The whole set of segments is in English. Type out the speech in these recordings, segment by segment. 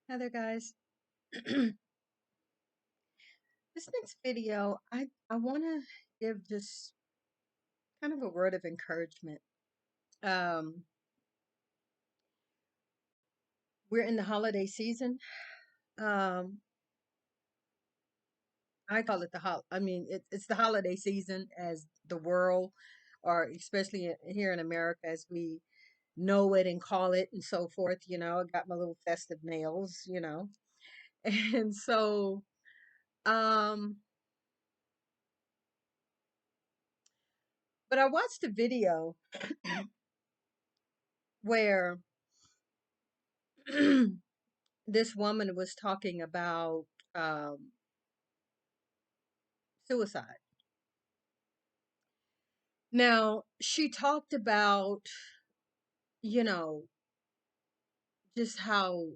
Hi there, guys. This next video, I want to give just kind of a word of encouragement. Um, we're in the holiday season. Um, I call it I mean, it's the holiday season as the world, or especially here in America, as we know it and call it and so forth. I got my little festive nails. And so, um, but I watched a video where this woman was talking about um, suicide. Now, she talked about, you know, just how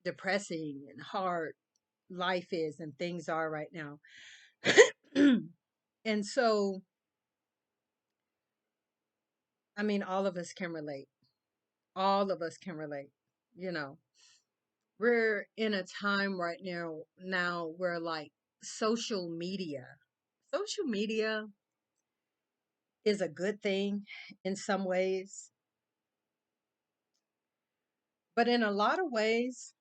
depressing and hard life is and things are right now. And so, I mean, all of us can relate. All of us can relate. You know, we're in a time right now where like social media, social media is a good thing in some ways, but in a lot of ways,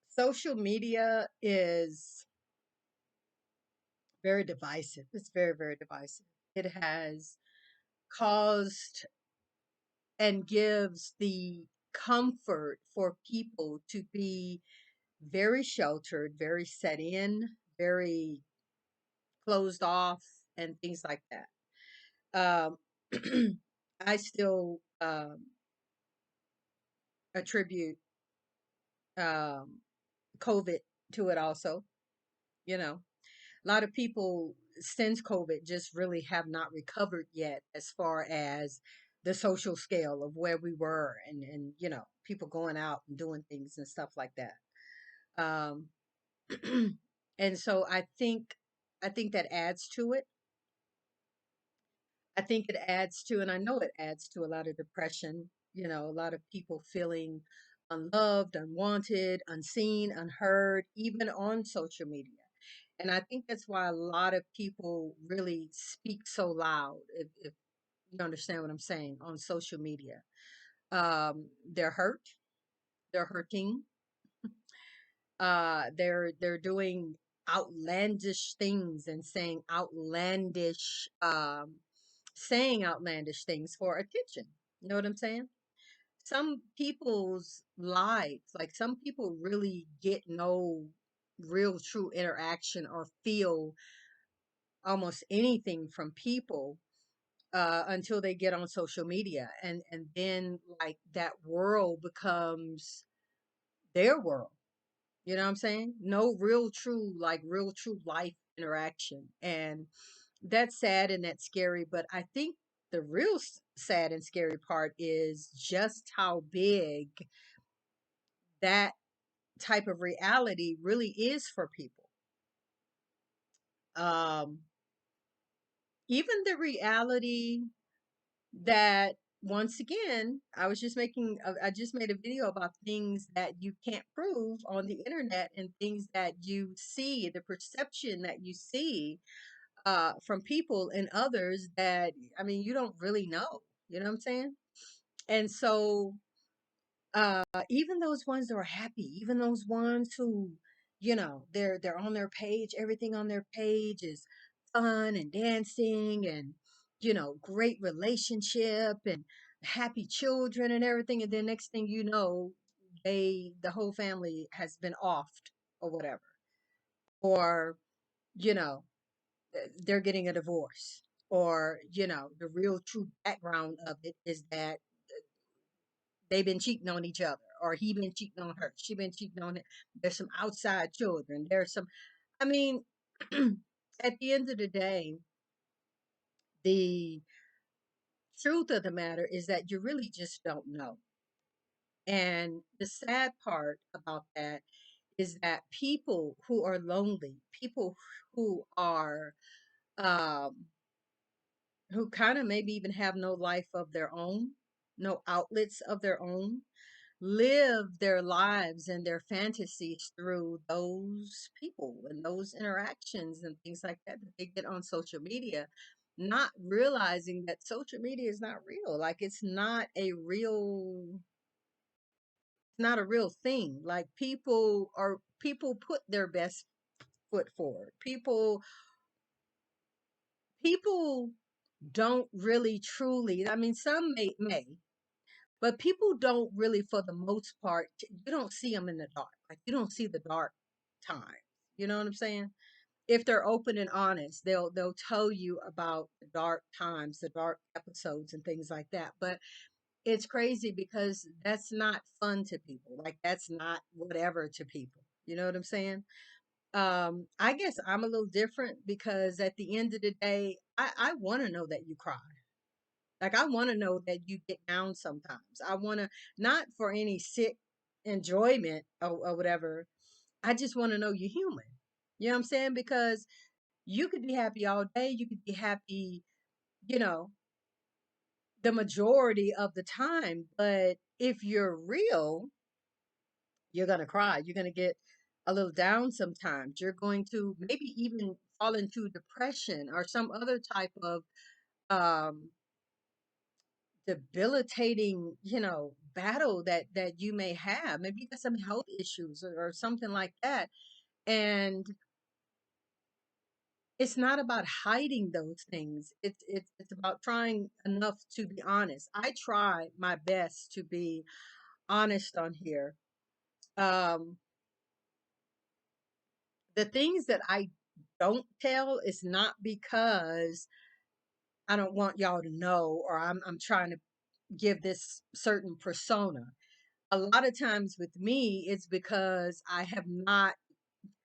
social media is very divisive. It's very, very divisive. It has caused and gives the comfort for people to be very sheltered, very set in, very closed off, and things like that. I still attribute um, COVID to it also. You know, a lot of people since COVID just really have not recovered yet as far as the social scale of where we were and people going out and doing things and stuff like that. Um, and so I think that adds to it. I think it adds to, and I know it adds to a lot of depression, a lot of people feeling unloved, unwanted, unseen, unheard, even on social media. And I think that's why a lot of people really speak so loud, if you understand what I'm saying, on social media. They're hurt, they're hurting, they're doing outlandish things and saying outlandish things for attention. You know what I'm saying? Some people's lives, like some people really get no real true interaction or feel almost anything from people until they get on social media, and then like that world becomes their world. You know what I'm saying? No real true, like real true life interaction. And that's sad and that's scary. But I think the real sad and scary part is just how big that type of reality really is for people. Um, Even the reality that, once again, I just made a video about things that you can't prove on the internet and things that you see, the perception that you see from people and others that, I mean, you don't really know. You know what I'm saying? And so, even those ones that are happy, even those ones who, they're on their page, everything on their page is fun and dancing and, great relationship and happy children and everything. And then next thing you know, the whole family has been offed or whatever. Or, you know, they're getting a divorce. Or, the real true background of it is that they've been cheating on each other, or he been cheating on her, she been cheating on him. There's some outside children, there's some, I mean, at the end of the day, the truth of the matter is that you really just don't know. And the sad part about that is that people who are lonely, people who are um who kind of maybe even have no life of their own, no outlets of their own, live their lives and their fantasies through those people and those interactions and things like that that they get on social media, not realizing that social media is not real. Like it's not a real thing. Like people put their best foot forward. People don't really truly, I mean, some may, but people don't really, for the most part, you don't see them in the dark. Like you don't see the dark times. You know what I'm saying? If they're open and honest, they'll tell you about the dark times, the dark episodes and things like that. But it's crazy because that's not fun to people. Like that's not whatever to people. You know what I'm saying? I guess I'm a little different because at the end of the day, I want to know that you cry. Like I want to know that you get down sometimes. I want to, not for any sick enjoyment or whatever. I just want to know you're human. You know what I'm saying? Because you could be happy all day. You could be happy, you know, the majority of the time. But if you're real, you're going to cry. You're going to get a little down sometimes. You're going to maybe even fall into depression or some other type of um, debilitating, battle that you may have. Maybe you got some health issues or something like that. And it's not about hiding those things. It's about trying enough to be honest. I try my best to be honest on here. Um, the things that I don't tell is not because I don't want y'all to know or I'm trying to give this certain persona. A lot of times with me, it's because I have not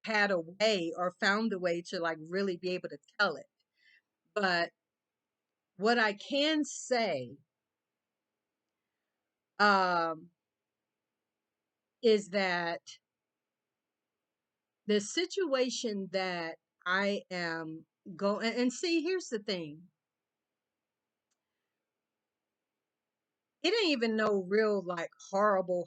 had a way or found a way to like really be able to tell it. But what I can say um, is that the situation that I am going, and see, here's the thing. It ain't even no real like horrible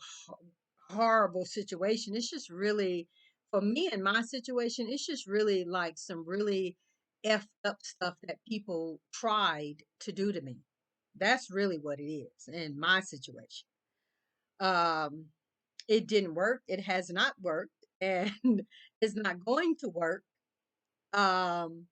situation. It's just really, for me in my situation, it's just really like some really effed up stuff that people tried to do to me. That's really what it is in my situation. Um, it didn't work. It has not worked, and it's not going to work. Um,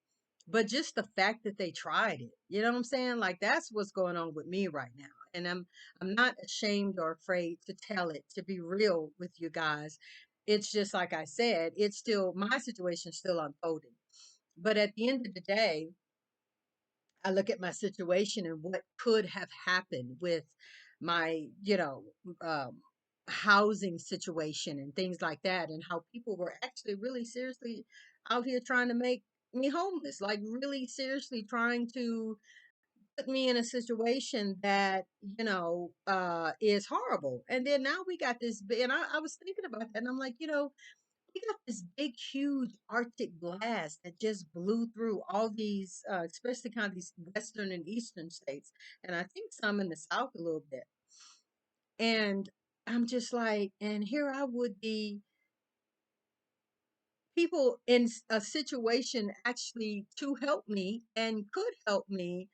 but just the fact that they tried it, you know what I'm saying? Like that's what's going on with me right now. And I'm not ashamed or afraid to tell it, to be real with you guys. It's just like I said, it's still my situation's still unfolding. But at the end of the day, I look at my situation and what could have happened with my, um, housing situation and things like that, and how people were actually really seriously out here trying to make me homeless, like really seriously trying to put me in a situation that, is horrible. And then now we got this, and I was thinking about that, and I'm like, we got this big, huge Arctic blast that just blew through all these, especially kind of these western and eastern states, and I think some in the south a little bit. And I'm just like, and here I would be, people in a situation actually to help me and could help me,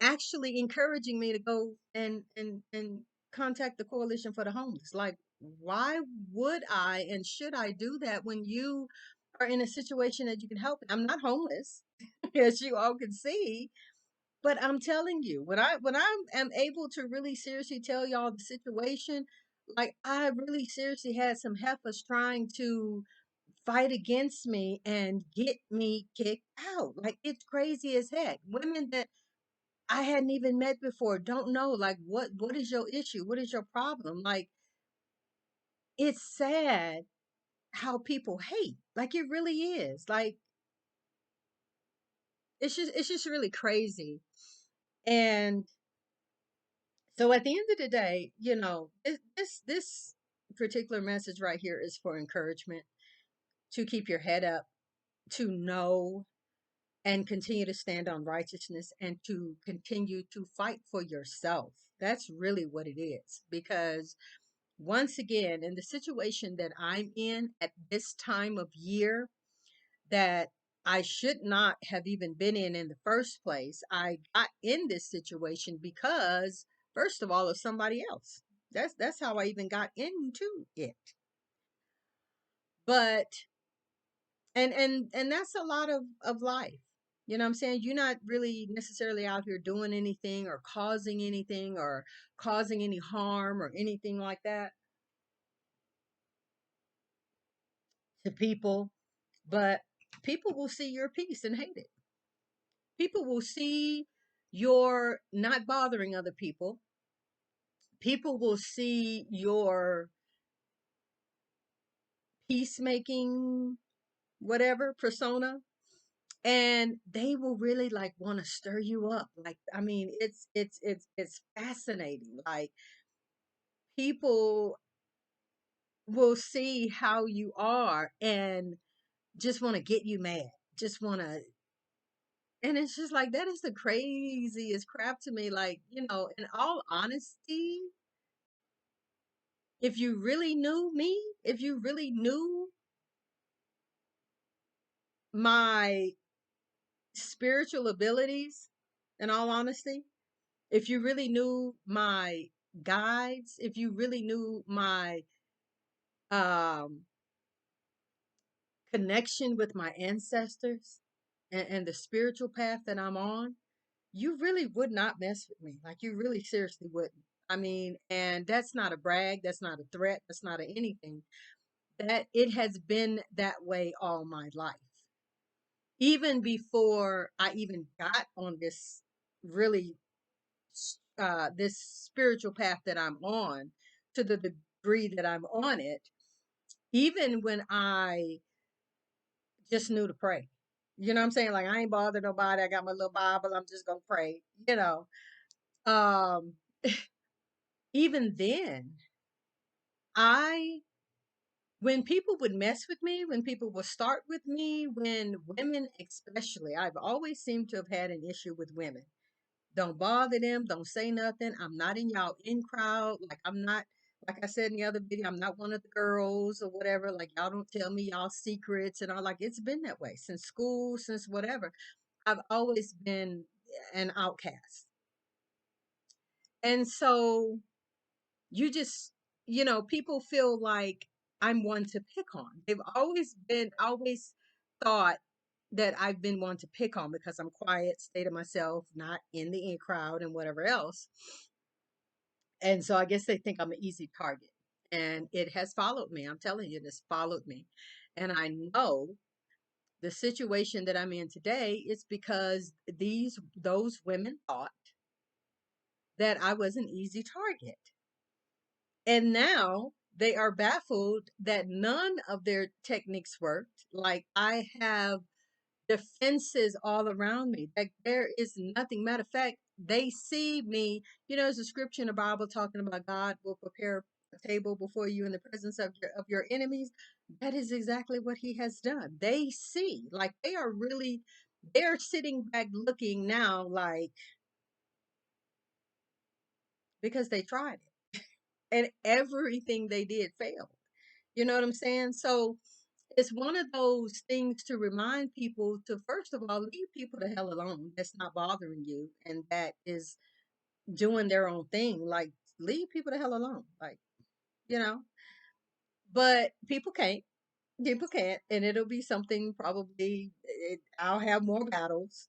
actually encouraging me to go and contact the Coalition for the Homeless. Like, why would I and should I do that when you are in a situation that you can help? I'm not homeless, as you all can see, but I'm telling you, when I am able to really seriously tell y'all the situation, like I really seriously had some heifers trying to fight against me and get me kicked out. Like it's crazy as heck. Women that I hadn't even met before, don't know like what is your issue? What is your problem? Like it's sad how people hate. Like it really is. Like it's just really crazy. And so at the end of the day, this particular message right here is for encouragement, to keep your head up, to know and continue to stand on righteousness, and to continue to fight for yourself. That's really what it is, because once again, in the situation that I'm in at this time of year, that I should not have even been in the first place. I got in this situation because, first of all, of somebody else. That's how I even got into it. But and that's a lot of life. You know what I'm saying? You're not really necessarily out here doing anything or causing any harm or anything like that to people, but people will see your peace and hate it. People will see your not bothering other people. People will see your peacemaking, whatever persona, and they will really like want to stir you up. Like, I mean, it's fascinating. Like, people will see how you are and just want to get you mad. Just want to, and it's just like that is the craziest crap to me. Like, in all honesty, if you really knew me, if you really knew my spiritual abilities, in all honesty, if you really knew my guides, if you really knew my um connection with my ancestors and the spiritual path that I'm on, you really would not mess with me. Like, you really seriously wouldn't. I mean, and that's not a brag, that's not a threat, that's not a anything. That it has been that way all my life. Even before I even got on this really this spiritual path that I'm on, to the degree that I'm on it, even when I just knew to pray. You know what I'm saying? Like, I ain't bothered nobody. I got my little Bible. I'm just gonna pray. Um, even then, I when people would mess with me, when people would start with me, when women especially, I've always seemed to have had an issue with women. Don't bother them. Don't say nothing. I'm not in y'all in crowd. Like, I'm not, like I said in the other video, I'm not one of the girls or whatever. Like, y'all don't tell me y'all secrets and all. Like, it's been that way since school, since whatever. I've always been an outcast. And so you just, people feel like I'm one to pick on. They've always thought that I've been one to pick on because I'm quiet, stay to myself, not in the in crowd and whatever else. And so I guess they think I'm an easy target. And it has followed me. I'm telling you, this followed me. And I know the situation that I'm in today is because those women thought that I was an easy target. And now they are baffled that none of their techniques worked. Like, I have defenses all around me. Like, there is nothing. Matter of fact, they see me. There's a scripture in the Bible talking about God will prepare a table before you in the presence of your enemies. That is exactly what He has done. They see, like, they're sitting back looking now, like, because they tried it and everything they did failed. You know what I'm saying? So it's one of those things to remind people to, first of all, leave people the hell alone that's not bothering you and that is doing their own thing. Like, leave people the hell alone. Like, you know, but people can't. People can't. And it'll be something probably, I'll have more battles.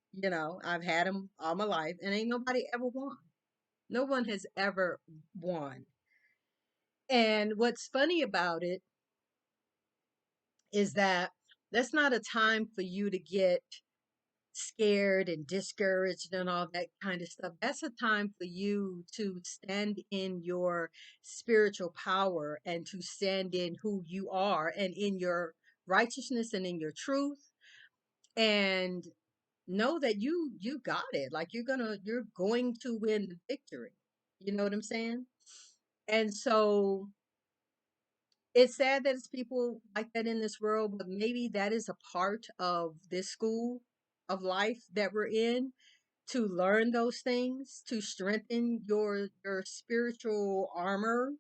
I've had them all my life and ain't nobody ever won. No one has ever won. And what's funny about it is that that's not a time for you to get scared and discouraged and all that kind of stuff. That's a time for you to stand in your spiritual power and to stand in who you are and in your righteousness and in your truth, and know that you got it. Like, you're going to win the victory. You know what I'm saying? And so it's sad that it's people like that in this world, but maybe that is a part of this school of life that we're in, to learn those things, to strengthen your spiritual armor,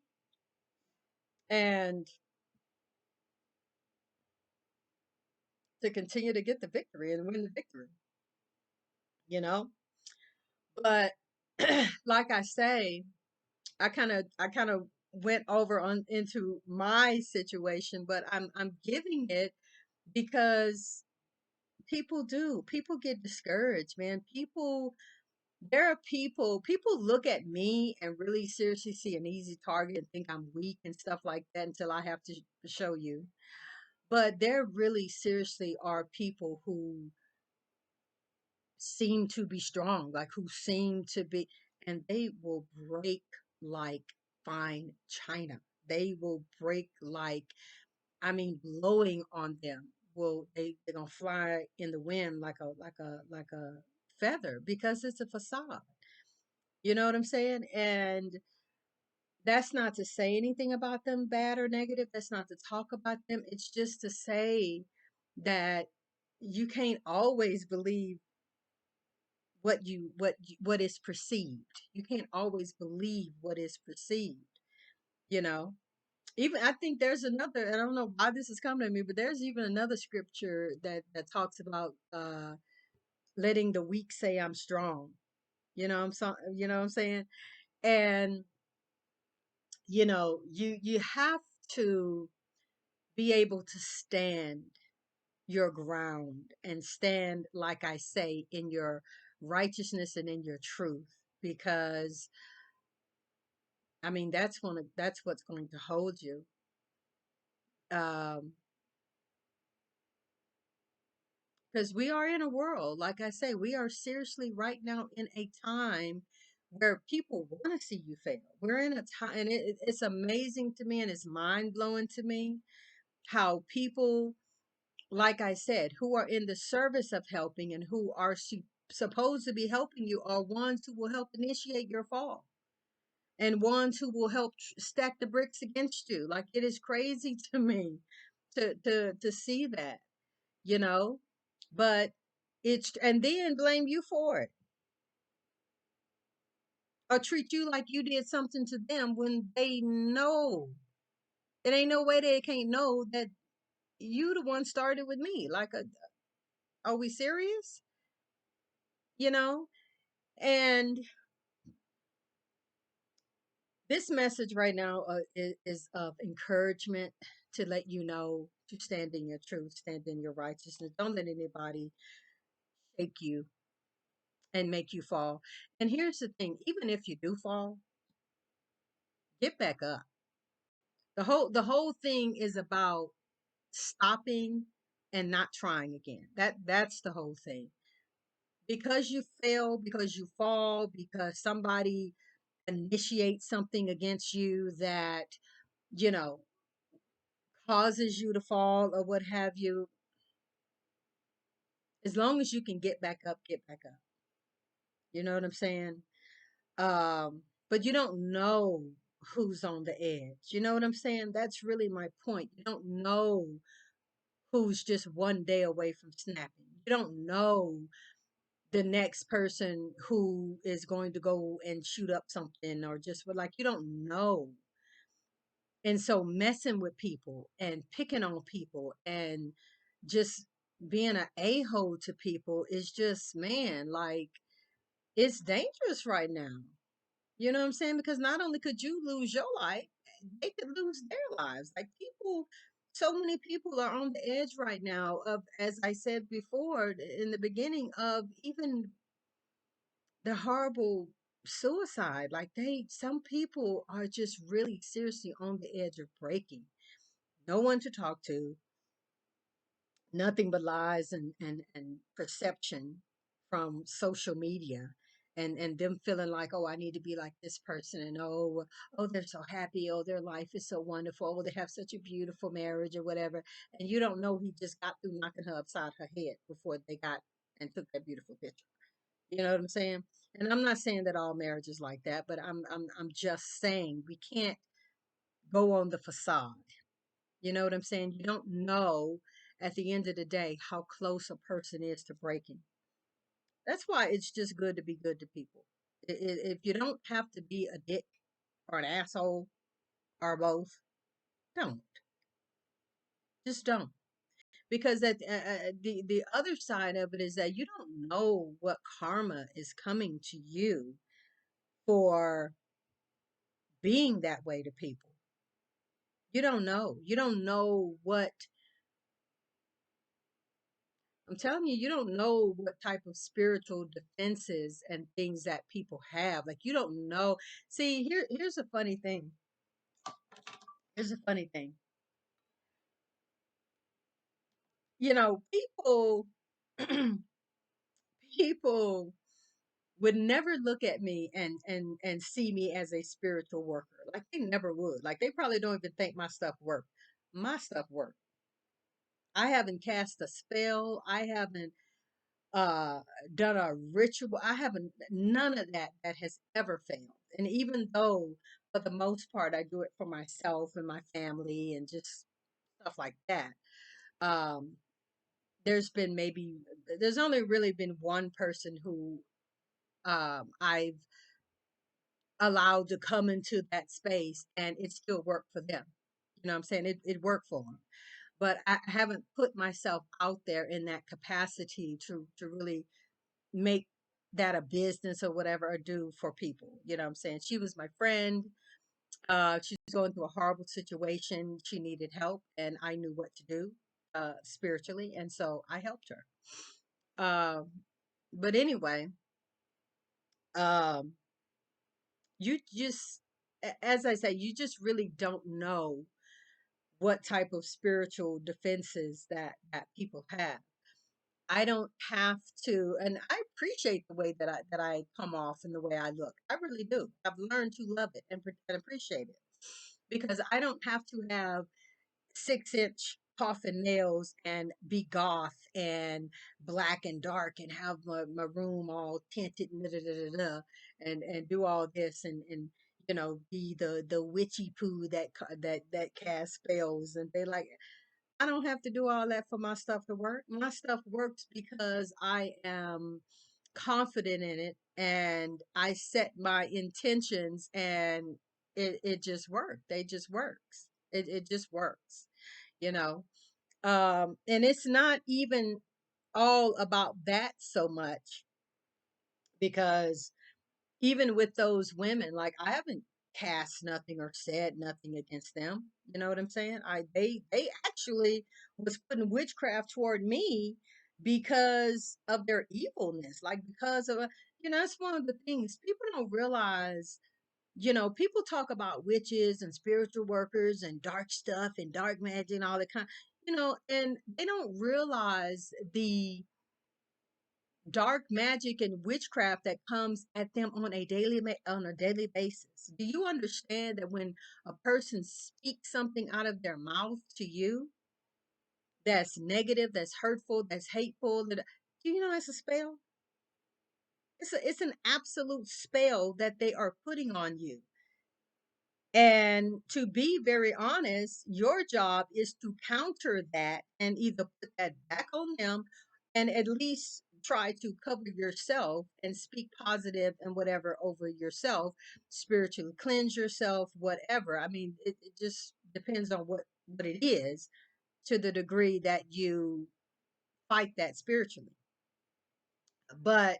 and to continue to get the victory and win the victory, you know? But like I say, I kind of went over on into my situation, but I'm giving it because people get discouraged, man. There are people look at me and really seriously see an easy target and think I'm weak and stuff like that until I have to show you. But there really seriously are people who seem to be strong, like who seem to be, and they will break like fine china. They will break like, I mean, blowing on them will they're gonna fly in the wind like a feather because it's a facade. You know what I'm saying? And that's not to say anything about them bad or negative. That's not to talk about them. It's just to say that you can't always believe what is perceived. You can't always believe what is perceived, you know. Even I think there's another, I don't know why this is coming to me, but there's even another scripture that talks about letting the weak say I'm strong. You know what I'm saying? And you have to be able to stand your ground and stand, like I say, in your righteousness and in your truth, because I mean that's what's going to hold you. Um, because we are in a world, like I say, we are seriously right now in a time where people want to see you fail. We're in a time, and it's amazing to me, and it's mind blowing to me how people, like I said, who are in the service of helping and who are supposed to be helping you are ones who will help initiate your fall and ones who will help stack the bricks against you. Like, it is crazy to me to see that, you know, but it's, and then blame you for it or treat you like you did something to them when they know. It ain't no way they can't know that you the one started with me. Like, are we serious? You know? And this message right now is of encouragement to let you know to stand in your truth, stand in your righteousness. Don't let anybody shake you and make you fall. And here's the thing, even if you do fall, get back up. The whole thing is about stopping and not trying again. That's the whole thing. Because you fail, because you fall, because somebody initiates something against you that, you know, causes you to fall or what have you, as long as you can get back up, get back up. You know what I'm saying? But you don't know who's on the edge. You know what I'm saying? That's really my point. You don't know who's just one day away from snapping. You don't know the next person who is going to go and shoot up something or just like you don't know. And so messing with people and picking on people and just being an a-hole to people is just, man, like, it's dangerous right now. You know what I'm saying? Because not only could you lose your life, they could lose their lives. Like, people, so many people are on the edge right now of, as I said before in the beginning, of even the horrible suicide. Like, some people are just really seriously on the edge of breaking. No one to talk to, nothing but lies and perception from social media, and them feeling like, oh, I need to be like this person, and oh, they're so happy, oh, their life is so wonderful, oh, they have such a beautiful marriage or whatever. And you don't know he just got through knocking her upside her head before they got and took that beautiful picture. You know what I'm saying? And I'm not saying that all marriages like that, but I'm just saying we can't go on the facade. You know what I'm saying? You don't know at the end of the day how close a person is to breaking. That's why it's just good to be good to people. If you don't have to be a dick or an asshole or both, Don't. Just don't. Because the other side of it is that you don't know what karma is coming to you for being that way to people. You don't know. You don't know what, I'm telling you, you don't know what type of spiritual defenses and things that people have. Like you don't know. See, here's a funny thing. Here's a funny thing. You know, people would never look at me and see me as a spiritual worker. Like they never would. Like they probably don't even think my stuff work. My stuff work. I haven't cast a spell. I haven't uh done a ritual. I haven't, none of that has ever failed. And even though for the most part I do it for myself and my family and just stuff like that. Um there's been maybe there's only really been one person who I've allowed to come into that space and it still worked for them. You know what I'm saying? It worked for them. But I haven't put myself out there in that capacity to really make that a business or whatever or do for people. You know what I'm saying? She was my friend. She's going through a horrible situation. She needed help and I knew what to do spiritually. And so I helped her. Um, but anyway, um, you just, as I say, you just really don't know what type of spiritual defenses that people have. I don't have to, and I appreciate the way that I come off and the way I look. I really do. I've learned to love it and appreciate it because I don't have to have 6-inch coffin nails and be goth and black and dark and have my room all tinted and and do all this and you know be the witchy poo that casts spells and they like I don't have to do all that for my stuff to work. My stuff works because I am confident in it and I set my intentions and it just worked. They just works. It just works, you know. And it's not even all about that so much because even with those women, like I haven't cast nothing or said nothing against them. You know what I'm saying? They actually was putting witchcraft toward me because of their evilness, like because of you know, that's one of the things people don't realize. You know, people talk about witches and spiritual workers and dark stuff and dark magic and all that kind, you know, and they don't realize the dark magic and witchcraft that comes at them on a daily basis. Do you understand that when a person speaks something out of their mouth to you that's negative, that's hurtful, that's hateful, that do you know that's a spell? It's an absolute spell that they are putting on you. And to be very honest, your job is to counter that and either put that back on them and at least try to cover yourself and speak positive and whatever over yourself, spiritually cleanse yourself, whatever. I mean, it just depends on what it is to the degree that you fight that spiritually. But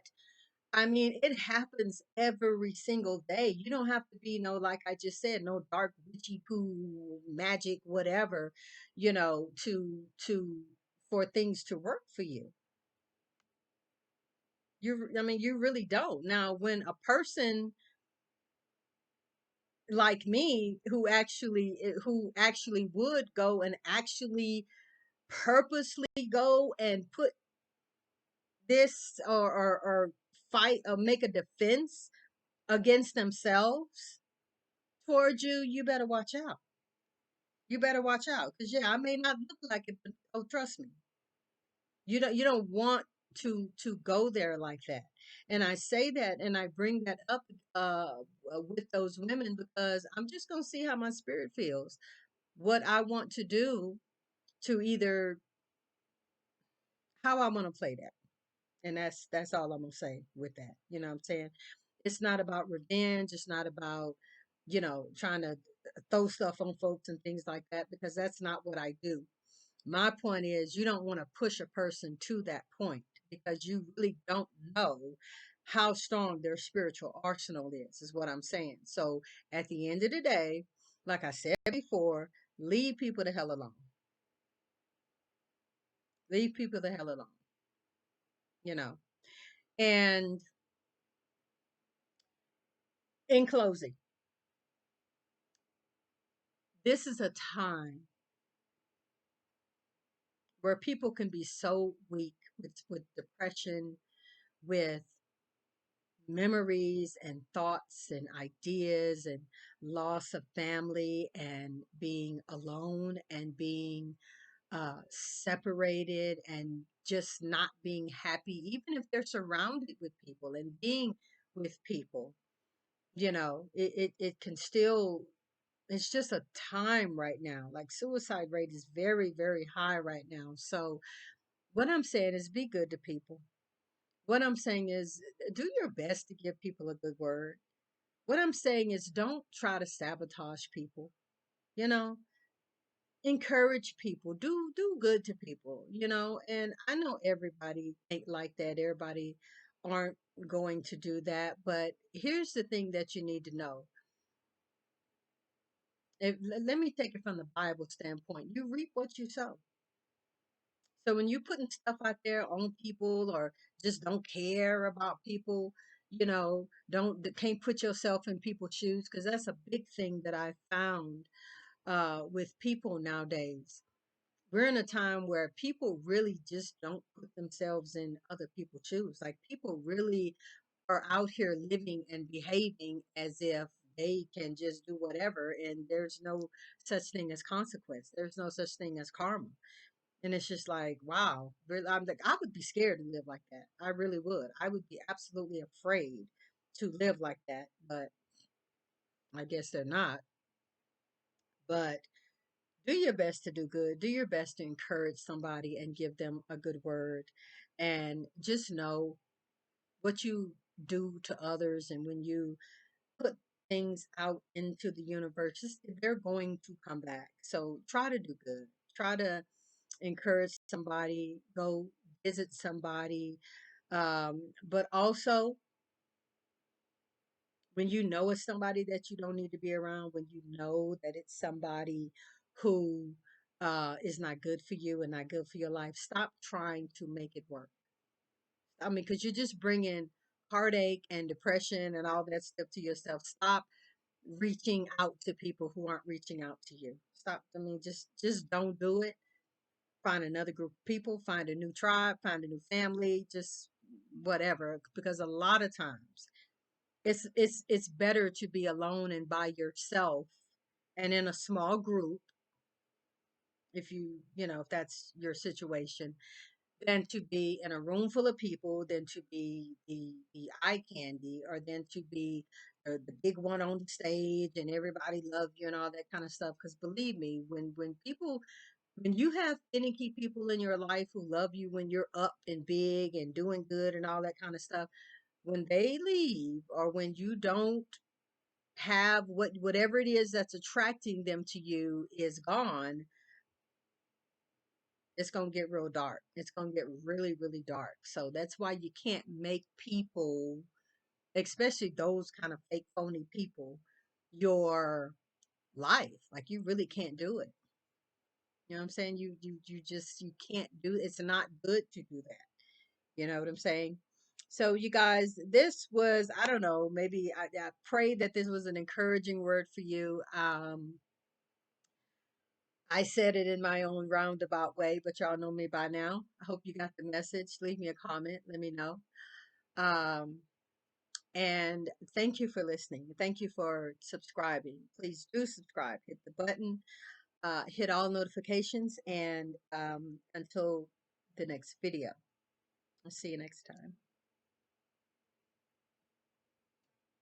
I mean, it happens every single day. You don't have to be no, like I just said, no dark witchy poo magic, whatever, you know, to for things to work for you. I mean, you really don't. Now, when a person like me who actually would go and actually purposely go and put this or fight or make a defense against themselves towards you, you better watch out. You better watch out. Because yeah, I may not look like it, but oh trust me. You don't want to go there like that. And I say that and I bring that up with those women because I'm just gonna see how my spirit feels. What I want to do to either how I want to play that. And that's all I'm gonna say with that. You know what I'm saying? It's not about revenge. It's not about, you know, trying to. throw stuff on folks and things like that, because that's not what I do. My point is, you don't want to push a person to that point because you really don't know how strong their spiritual arsenal is what I'm saying. So at the end of the day, like I said before, leave people the hell alone. Leave people the hell alone, you know. And in closing, this is a time where people can be so weak with depression, with memories and thoughts and ideas and loss of family and being alone and being separated and just not being happy, even if they're surrounded with people and being with people. It can still, it's just a time right now. Like suicide rate is very, very high right now. So what I'm saying is be good to people. What I'm saying is do your best to give people a good word. What I'm saying is don't try to sabotage people, you know, encourage people, do good to people, and I know everybody ain't like that. Everybody aren't going to do that, but here's the thing that you need to know. Let me take it from the Bible standpoint. You reap what you sow. So when you're putting stuff out there on people or just don't care about people, don't can't put yourself in people's shoes, because that's a big thing that I found with people nowadays. We're in a time where people really just don't put themselves in other people's shoes. Like people really are out here living and behaving as if they can just do whatever, and there's no such thing as consequence. There's no such thing as karma. And it's just like, wow, I'm like, I would be scared to live like that. I really would. I would be absolutely afraid to live like that, but I guess they're not. But do your best to do good. Do your best to encourage somebody and give them a good word. And just know what you do to others, and when you put things out into the universe, they're going to come back. So try to do good. Try to encourage somebody, go visit somebody. But also, when you know it's somebody that you don't need to be around, when you know that it's somebody who is not good for you and not good for your life, stop trying to make it work. I mean, because you're just bringing heartache and depression and all that stuff to yourself. Stop reaching out to people who aren't reaching out to you. Stop. I mean, just don't do it. Find another group of people, find a new tribe, find a new family, just whatever. Because a lot of times it's better to be alone and by yourself and in a small group, if if that's your situation, than to be in a room full of people, than to be the eye candy, or than to be the big one on the stage and everybody love you and all that kind of stuff. Because believe me, when you have finicky people in your life who love you when you're up and big and doing good and all that kind of stuff, when they leave or when you don't have whatever it is that's attracting them to you is gone, it's going to get real dark. It's going to get really, really dark. So that's why you can't make people, especially those kind of fake phony people, your life. Like you really can't do it. You know what I'm saying? You just you can't do it. It's not good to do that. You know what I'm saying? So you guys, this was, I don't know, maybe I pray that this was an encouraging word for you. I said it in my own roundabout way, but y'all know me by now. I hope you got the message. Leave me a comment. Let me know. Um, and thank you for listening. Thank you for subscribing. Please do subscribe. Hit the button, hit all notifications, and until the next video. I'll see you next time.